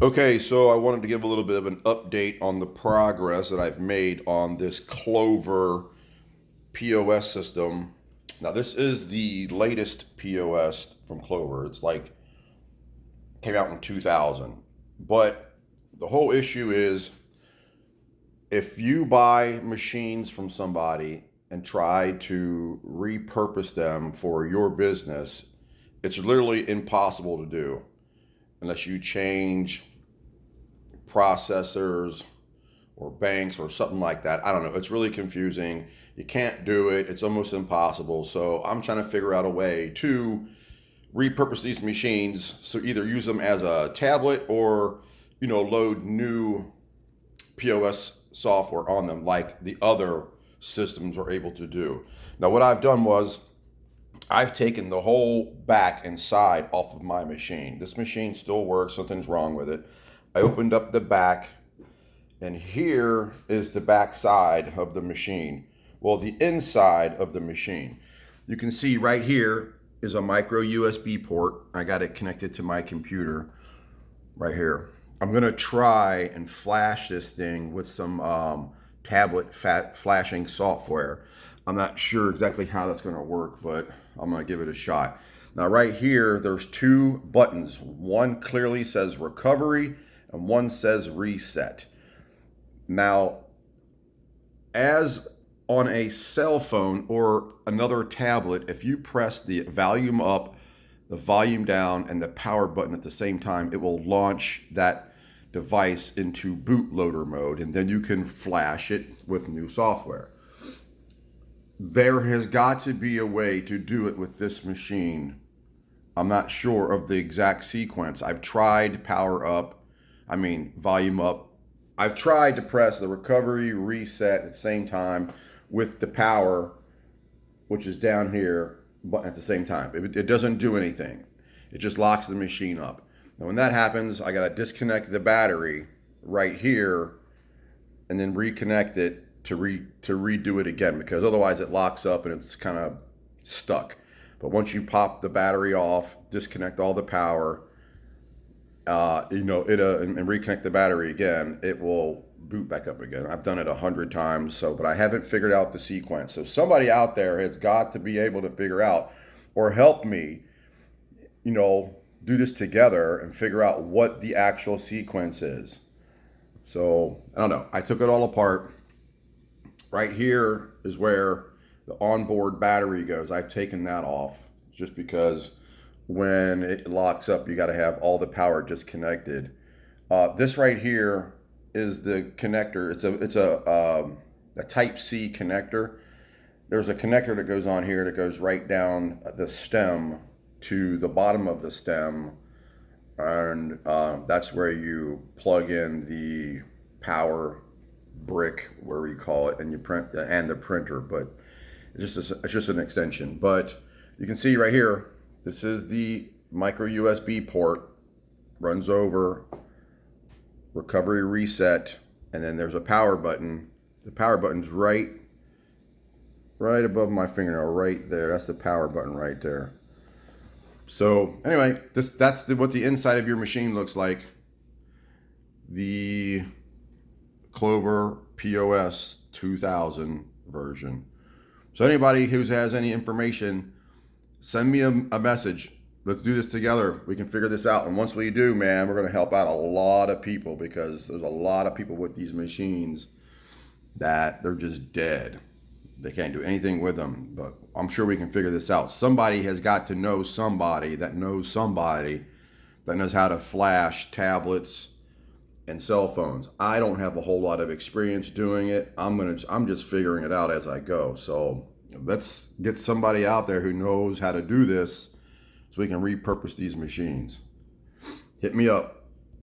Okay, so I wanted to give a little bit of an update on the progress that I've made on this Clover POS system. Now, this is the latest POS from Clover. It's like came out in 2000. But the whole issue is if you buy machines from somebody and try to repurpose them for your business, it's literally impossible to do unless you change processors or banks or something like that. I don't know. It's really confusing. You can't do it. It's almost impossible. So I'm trying to figure out a way to repurpose these machines. So either use them as a tablet or, load new POS software on them like the other systems are able to do. Now, what I've done was I've taken the whole back and side off of my machine. This machine still works. Something's wrong with it. I opened up the back, and here is the back side of the machine. Well, the inside of the machine. You can see right here is a micro USB port. I got it connected to my computer right here. I'm gonna try and flash this thing with some tablet flashing software. I'm not sure exactly how that's gonna work, but I'm gonna give it a shot. Now right here, there's two buttons. One clearly says recovery and one says reset. Now, as on a cell phone or another tablet, if you press the volume up, the volume down, and the power button at the same time, it will launch that device into bootloader mode, and then you can flash it with new software. There has got to be a way to do it with this machine. I'm not sure of the exact sequence. I've tried volume up. I've tried to press the recovery reset at the same time with the power, which is down here, button at the same time. It doesn't do anything. It just locks the machine up. Now, when that happens, I got to disconnect the battery right here and then reconnect it to redo it again, because otherwise it locks up and it's kind of stuck. But once you pop the battery off, disconnect all the power, and reconnect the battery again, it will boot back up again. I've done it 100 times, but I haven't figured out the sequence. So somebody out there has got to be able to figure out or help me, do this together and figure out what the actual sequence is. So I don't know. I took it all apart. Right here is where the onboard battery goes. I've taken that off just because when it locks up, you got to have all the power disconnected. This right here is the connector. It's a Type C connector. There's a connector that goes on here that goes right down the stem to the bottom of the stem, and that's where you plug in the power brick, where you call it, and you print and the printer. But it's just an extension. But you can see right here, this is the micro USB port, runs over, recovery reset, and then there's a power button. The power button's right above my fingernail, right there. That's the power button right there. So anyway, that's what the inside of your machine looks like. The Clover POS 2000 version. So anybody who has any information, send me a message. Let's do this together. We can figure this out. And once we do, man, we're going to help out a lot of people, because there's a lot of people with these machines that they're just dead. They can't do anything with them. But I'm sure we can figure this out. Somebody has got to know somebody that knows somebody that knows how to flash tablets and cell phones. I don't have a whole lot of experience doing it. I'm just figuring it out as I go. So let's get somebody out there who knows how to do this so we can repurpose these machines. Hit me up.